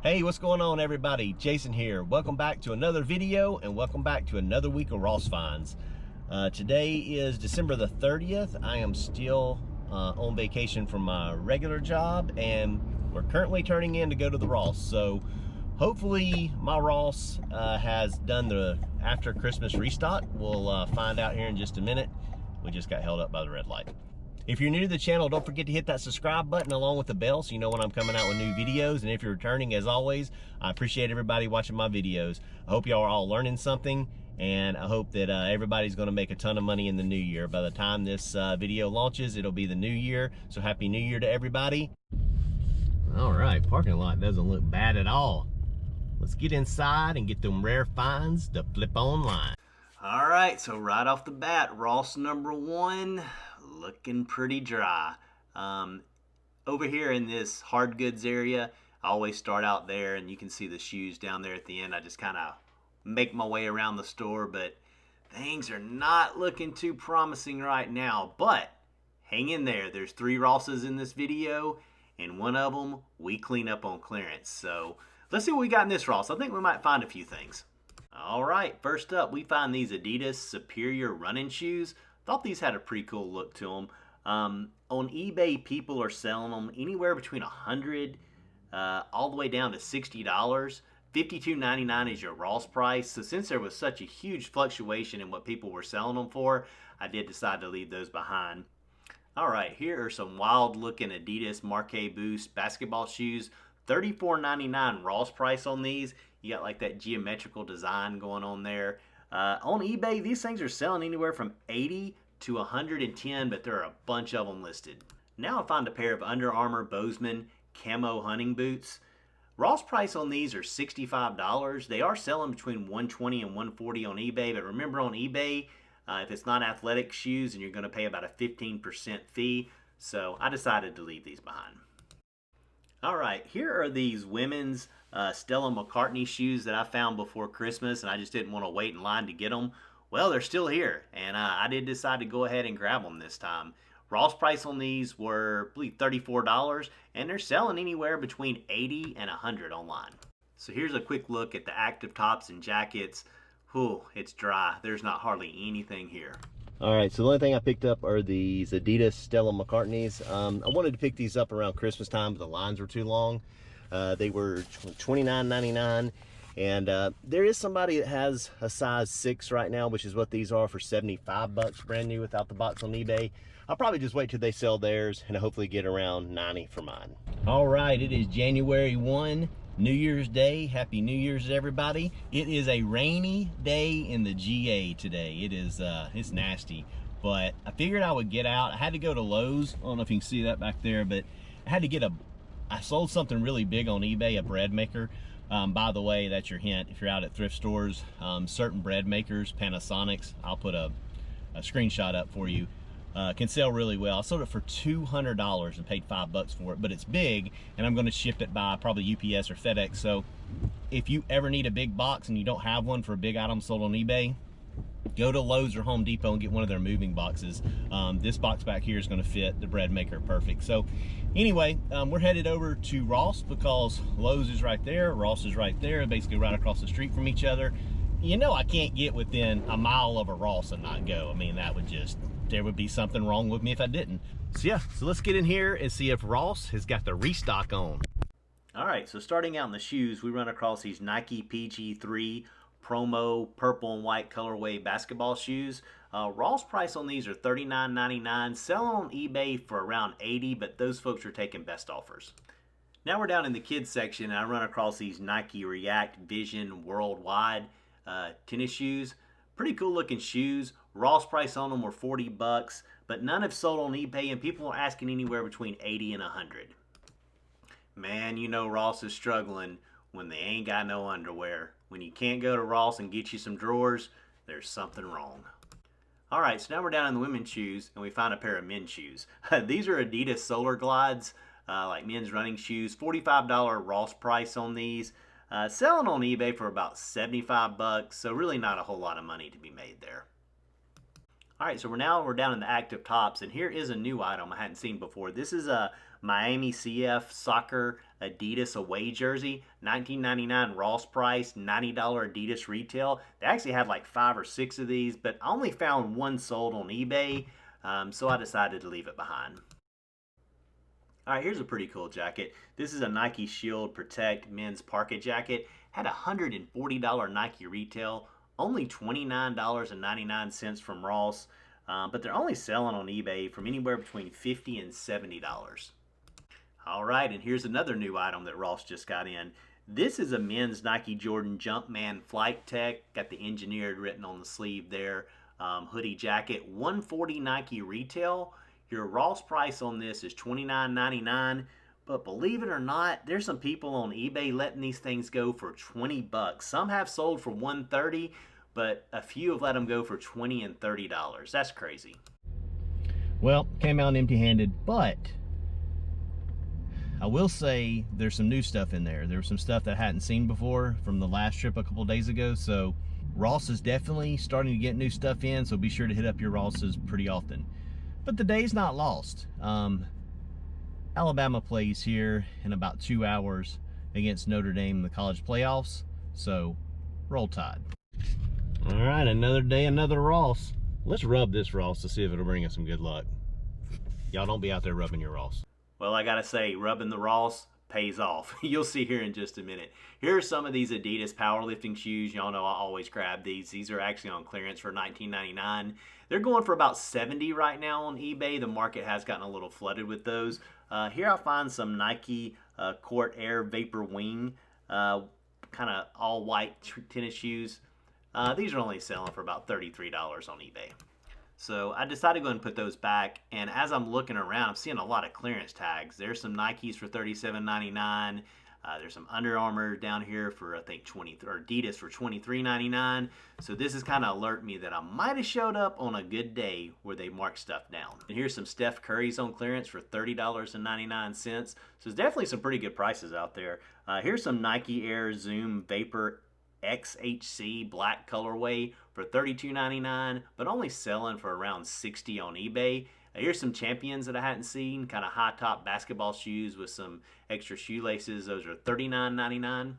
Hey, what's going on everybody? Jason here. Welcome back to another video and welcome back to another week of Ross Finds. Today is December the 30th. I am still on vacation from my regular job and we're currently turning in to go to the Ross. So hopefully my Ross has done the after Christmas restock. We'll find out here in just a minute. We just got held up by the red light. If you're new to the channel, don't forget to hit that subscribe button along with the bell so you know when I'm coming out with new videos. And if you're returning, as always, I appreciate everybody watching my videos. I hope y'all are all learning something, and I hope that everybody's going to make a ton of money in the new year. By the time this video launches, it'll be the new year, so happy new year to everybody. All right, parking lot doesn't look bad at all. Let's get inside and get them rare finds to flip online. All right, so right off the bat, Ross number one, looking pretty dry. Over here in this hard goods area, I always start out there and you can see the shoes down there at the end. I just kind of make my way around the store, but things are not looking too promising right now. But hang in there. There's 3 Rosses in this video, and one of them we clean up on clearance. So let's see what we got in this Ross. I think we might find a few things. All right, first up, we find these Adidas Superior running shoes. Thought these had a pretty cool look to them. On eBay, people are selling them anywhere between $100 all the way down to $60. $52.99 is your Ross price. So since there was such a huge fluctuation in what people were selling them for, I did decide to leave those behind. All right, here are some wild looking Adidas Marquee Boost basketball shoes. $34.99 Ross price on these. You got like that geometrical design going on there. On eBay, these things are selling anywhere from $80 to $110, but there are a bunch of them listed. Now I found a pair of Under Armour Bozeman camo hunting boots. Ross price on these are $65. They are selling between $120 and $140 on eBay, but remember on eBay, if it's not athletic shoes, and you're going to pay about a 15% fee, so I decided to leave these behind. All right, here are these women's Stella McCartney shoes that I found before Christmas, and I just didn't want to wait in line to get them. Well, they're still here, and I did decide to go ahead and grab them this time. Ross price on these were, I believe, $34, and they're selling anywhere between $80 and $100 online. So here's a quick look at the active tops and jackets. Whew, it's dry. There's not hardly anything here. All right, so the only thing I picked up are these Adidas Stella McCartneys. I wanted to pick these up around Christmas time, but the lines were too long. They were $29.99, and there is somebody that has a size 6 right now, which is what these are, for $75 brand new without the box on eBay. I'll probably just wait till they sell theirs and hopefully get around $90 for mine. All right, it is January 1. New Year's Day. Happy New Year's everybody. It is a rainy day in the GA today. It is it's nasty, but I figured I would get out. I had to go to Lowe's. I don't know if you can see that back there, but I had to get I sold something really big on eBay, a bread maker. By the way, that's your hint if you're out at thrift stores. Certain bread makers, Panasonic's, I'll put a screenshot up for you, can sell really well. I sold it for $200 and paid $5 for it, but it's big, and I'm going to ship it by probably UPS or FedEx. So if you ever need a big box and you don't have one for a big item sold on eBay, go to Lowe's or Home Depot and get one of their moving boxes. This box back here is going to fit the bread maker perfect. So anyway, we're headed over to Ross because Lowe's is right there, Ross is right there, basically right across the street from each other. You know, I can't get within a mile of a Ross and not go. I mean, that would just, there would be something wrong with me if I didn't. So yeah, so let's get in here and see if Ross has got the restock on. All right, so starting out in the shoes, we run across these Nike PG3 promo purple and white colorway basketball shoes. Ross price on these are $39.99, selling on eBay for around $80, but those folks are taking best offers. Now we're down in the kids section, and I run across these Nike React Vision Worldwide tennis shoes. Pretty cool looking shoes. Ross price on them were $40, but none have sold on eBay, and people are asking anywhere between $80 and $100. Man, you know Ross is struggling when they ain't got no underwear. When you can't go to Ross and get you some drawers, there's something wrong. All right, so now we're down in the women's shoes, and we found a pair of men's shoes. These are Adidas Solar Glides, like men's running shoes. $45 Ross price on these. Selling on eBay for about $75, so really not a whole lot of money to be made there. All right, so we're down in the active tops, and here is a new item I hadn't seen before. This is a Miami CF Soccer Adidas away jersey, $19.99 Ross price, $90 Adidas retail. They actually had like 5 or 6 of these, but I only found one sold on eBay, so I decided to leave it behind. All right, here's a pretty cool jacket. This is a Nike Shield Protect men's parka jacket. Had a $140 Nike retail, only $29.99 from Ross, but they're only selling on eBay from anywhere between $50 and $70. All right, and here's another new item that Ross just got in. This is a men's Nike Jordan Jumpman Flight Tech. Got the engineered written on the sleeve there. Hoodie jacket, $140 Nike retail. Your Ross price on this is $29.99. But believe it or not, there's some people on eBay letting these things go for 20 bucks. Some have sold for $130, but a few have let them go for $20 and $30. That's crazy. Well, came out empty-handed, but I will say there's some new stuff in there. There's some stuff that I hadn't seen before from the last trip a couple days ago. So Ross is definitely starting to get new stuff in, so be sure to hit up your Rosses pretty often. But the day's not lost. Alabama plays here in about 2 hours against Notre Dame in the college playoffs, so roll Tide. All right, another day, another Ross. Let's rub this Ross to see if it'll bring us some good luck. Y'all don't be out there rubbing your Ross. Well, I gotta say, rubbing the Ross pays off. You'll see here in just a minute. Here are some of these Adidas powerlifting shoes. Y'all know I always grab these. These are actually on clearance for $19.99. They're going for about $70 right now on eBay. The market has gotten a little flooded with those. Here I find some Nike Court Air Vapor Wing, kind of all white tennis shoes. These are only selling for about $33 on eBay. So I decided to go ahead and put those back, and as I'm looking around, I'm seeing a lot of clearance tags. There's some Nikes for $37.99. There's some Under Armour down here for, I think, or Adidas for $23.99. So this is kind of alert me that I might have showed up on a good day where they marked stuff down. And here's some Steph Curry's on clearance for $30.99. So there's definitely some pretty good prices out there. Here's some Nike Air Zoom Vapor XHC black colorway for $32.99, but only selling for around $60 on eBay. Here's some Champions that I hadn't seen, kind of high top basketball shoes with some extra shoelaces. Those are $39.99.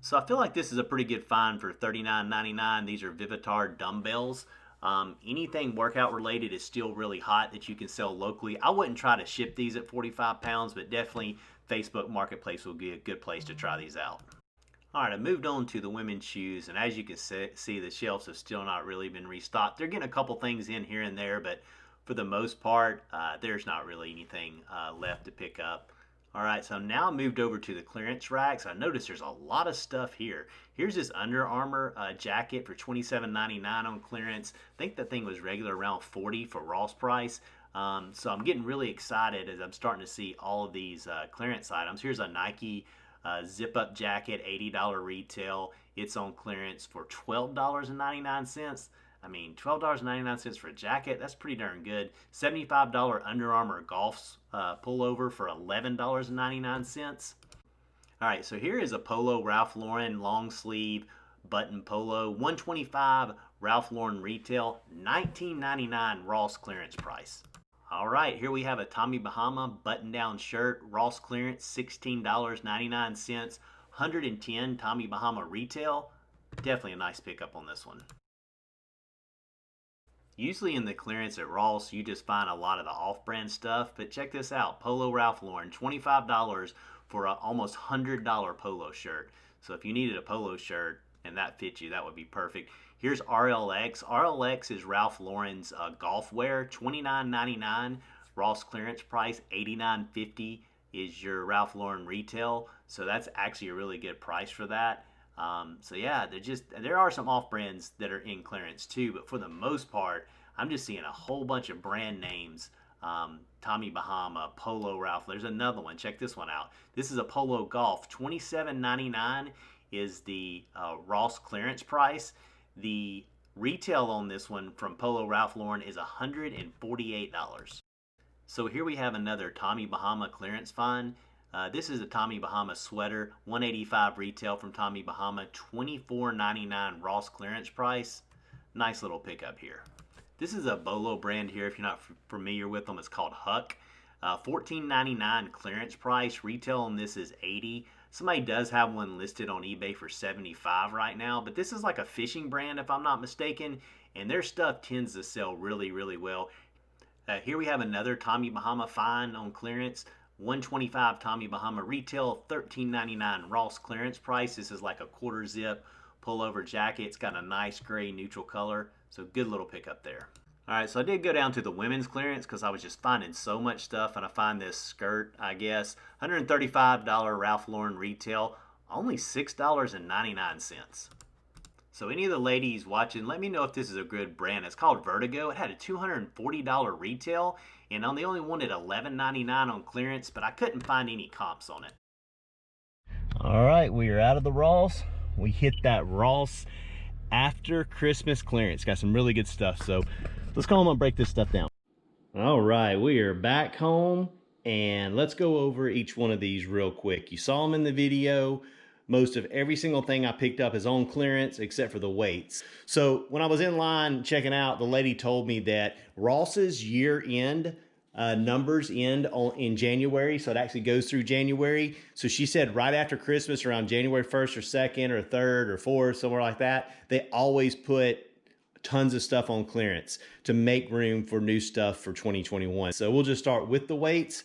So I feel like this is a pretty good find for $39.99. These are Vivitar dumbbells. Anything workout related is still really hot that you can sell locally. I wouldn't try to ship these at 45 pounds, but definitely Facebook Marketplace will be a good place to try these out. All right, I moved on to the women's shoes, and as you can see, the shelves have still not really been restocked. They're getting a couple things in here and there, but for the most part, there's not really anything left to pick up. All right, so now I moved over to the clearance racks. I noticed there's a lot of stuff here. Here's this Under Armour jacket for $27.99 on clearance. I think that thing was regular around $40 for Ross price. So I'm getting really excited as I'm starting to see all of these clearance items. Here's a Nike zip-up jacket, $80 retail. It's on clearance for $12.99. I mean, $12.99 for a jacket, that's pretty darn good. $75 Under Armour golf pullover for $11.99. All right, so here is a Polo Ralph Lauren long sleeve button polo, $125 Ralph Lauren retail, $19.99 Ross clearance price. All right, here we have a Tommy Bahama button-down shirt, Ross clearance, $16.99, $110 Tommy Bahama retail. Definitely a nice pickup on this one. Usually in the clearance at Ross, you just find a lot of the off-brand stuff, but check this out, Polo Ralph Lauren, $25 for an almost $100 polo shirt. So if you needed a polo shirt and that fits you, that would be perfect. Here's RLX. RLX is Ralph Lauren's golf wear, $29.99. Ross clearance price, $89.50 is your Ralph Lauren retail. So that's actually a really good price for that. So yeah, there are some off brands that are in clearance too, but for the most part, I'm just seeing a whole bunch of brand names. Tommy Bahama, Polo Ralph. There's another one. Check this one out. This is a Polo Golf. $27.99 is the Ross clearance price. The retail on this one from Polo Ralph Lauren is $148. So here we have another Tommy Bahama clearance find. This is a Tommy Bahama sweater, $185 retail from Tommy Bahama, $24.99 Ross clearance price. Nice little pickup here. This is a Polo brand here. If you're not familiar with them, it's called Huck. $14.99 clearance price. Retail on this is $80. Somebody does have one listed on eBay for $75 right now, but this is like a fishing brand if I'm not mistaken, and their stuff tends to sell really, really well. Here we have another Tommy Bahama find on clearance. $125 Tommy Bahama retail, $13.99 Ross clearance price. This is like a quarter zip pullover jacket. It's got a nice gray neutral color, so good little pickup there. All right, so I did go down to the women's clearance because I was just finding so much stuff, and I find this skirt, I guess, $135 Ralph Lauren retail, only $6.99. So any of the ladies watching, let me know if this is a good brand. It's called Vertigo. It had a $240 retail, and they only wanted $11.99 on clearance, but I couldn't find any comps on it. All right, we are out of the Ross. We hit that Ross after Christmas clearance. Got some really good stuff, so let's go home and break this stuff down. All right, we are back home, and let's go over each one of these real quick. You saw them in the video. Most of every single thing I picked up is on clearance except for the weights. So when I was in line checking out, the lady told me that Ross's year-end numbers end in January, so it actually goes through January. So she said right after Christmas, around January 1st or 2nd or 3rd or 4th, somewhere like that, they always put tons of stuff on clearance to make room for new stuff for 2021. So we'll just start with the weights.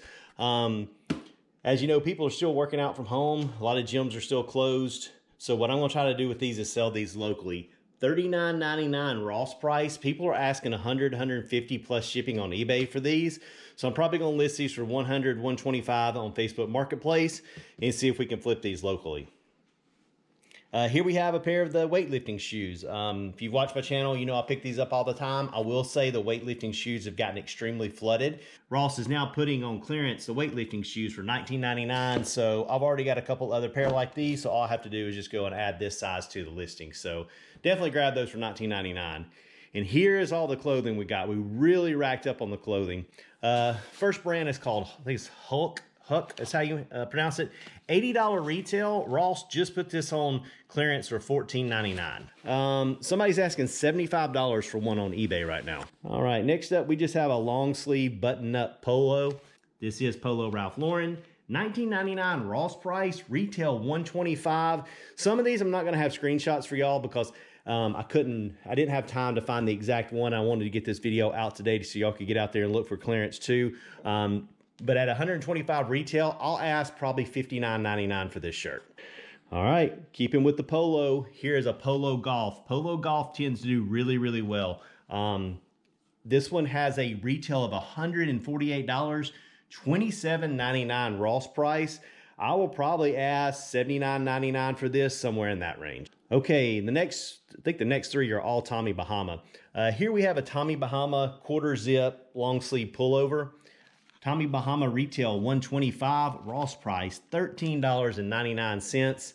As you know, people are still working out from home. A lot of gyms are still closed. So what I'm gonna try to do with these is sell these locally. $39.99 Ross price. People are asking $100, $150 plus shipping on eBay for these. So I'm probably gonna list these for $100, $125 on Facebook Marketplace and see if we can flip these locally. Here we have a pair of the weightlifting shoes. If you've watched my channel, you know I pick these up all the time. I will say the weightlifting shoes have gotten extremely flooded. Ross is now putting on clearance the weightlifting shoes for $19.99. So I've already got a couple other pair like these. So all I have to do is just go and add this size to the listing. So definitely grab those for $19.99. And here is all the clothing we got. We really racked up on the clothing. First brand is called, I think it's Huck, that's how you pronounce it. $80 retail. Ross just put this on clearance for $14.99. Somebody's asking $75 for one on eBay right now. All right, next up, we just have a long sleeve button-up polo. This is Polo Ralph Lauren. $19.99 Ross price, retail $125. Some of these I'm not gonna have screenshots for y'all because I didn't have time to find the exact one. I wanted to get this video out today so y'all could get out there and look for clearance too. But at $125 retail, I'll ask probably $59.99 for this shirt. All right, keeping with the polo, here is a Polo Golf. Polo Golf tends to do really, really well. This one has a retail of $148, $27.99 Ross price. I will probably ask $79.99 for this, somewhere in that range. Okay, I think the next three are all Tommy Bahama. Here we have a Tommy Bahama quarter zip long sleeve pullover. Tommy Bahama retail $125, Ross price $13.99.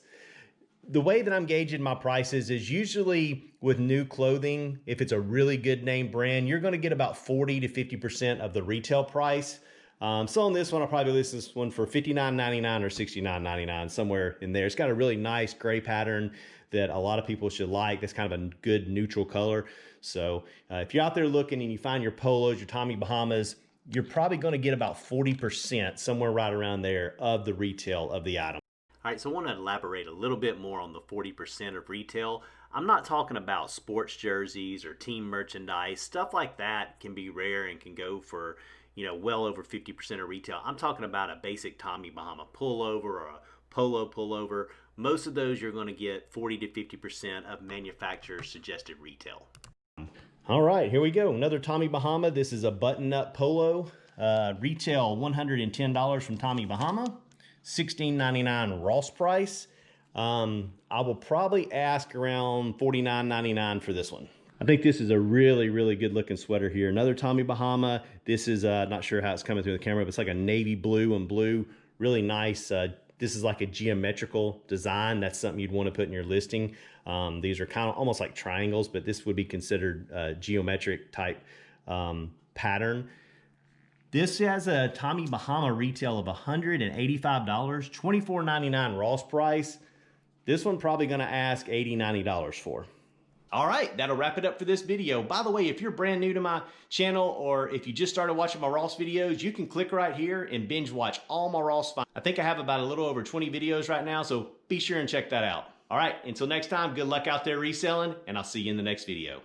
The way that I'm gauging my prices is usually with new clothing, if it's a really good name brand, you're gonna get about 40 to 50% of the retail price. So on this one, I'll probably list this one for $59.99 or $69.99, somewhere in there. It's got a really nice gray pattern that a lot of people should like. That's kind of a good neutral color. So if you're out there looking and you find your polos, your Tommy Bahamas, you're probably going to get about 40%, somewhere right around there, of the retail of the item. All right, so I want to elaborate a little bit more on the 40% of retail. I'm not talking about sports jerseys or team merchandise. Stuff like that can be rare and can go for, you know, well over 50% of retail. I'm talking about a basic Tommy Bahama pullover or a Polo pullover. Most of those you're going to get 40 to 50% of manufacturer's suggested retail. All right, here we go. Another Tommy Bahama. This is a button-up polo. Retail $110 from Tommy Bahama. $16.99 Ross price. I will probably ask around $49.99 for this one. I think this is a really, really good looking sweater here. Another Tommy Bahama. This is, not sure how it's coming through the camera, but it's like a navy blue and blue. Really nice. This is like a geometrical design. That's something you'd want to put in your listing. These are kind of almost like triangles, but this would be considered a geometric type pattern. This has a Tommy Bahama retail of $185, $24.99 Ross price. This one probably going to ask $80, $90 for. All right, that'll wrap it up for this video. By the way, if you're brand new to my channel or if you just started watching my Ross videos, you can click right here and binge watch all my Ross finds. I think I have about a little over 20 videos right now, so be sure and check that out. All right, until next time, good luck out there reselling, and I'll see you in the next video.